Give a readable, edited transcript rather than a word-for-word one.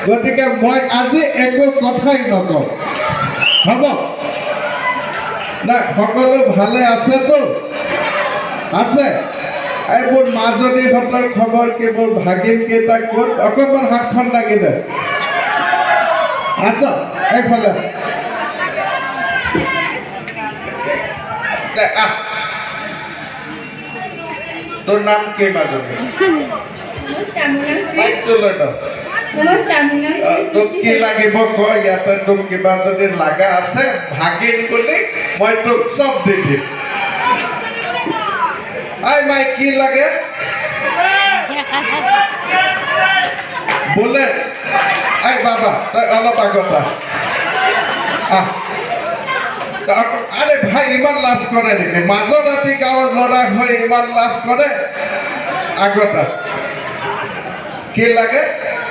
গতিকে মই আজি একো কথাই নকওঁ হ'ব না সকলো ভালে আছেতো আছে এইবোৰ মাজনীহঁতৰ খবৰ কি মোৰ ভাগিনকেইটা ক'ত অকণমান হাতখন লাগি দে আছ এইফালে তোৰ নাম কি মাজনী তোক কি লাগিব কয় ইয়াতে তোক কিবা যদি লাগা আছে ভাগিন বুলি মই তোক চব দি দিম মাই কি লাগে বোলে বাবা তই অলপ আগত আরে ভাই ইমান লাজ কৰে নেকি মাজত ৰাতি গাঁৱৰ ল'ৰা হৈ ইমান লাজ কৰে আগত কি লাগে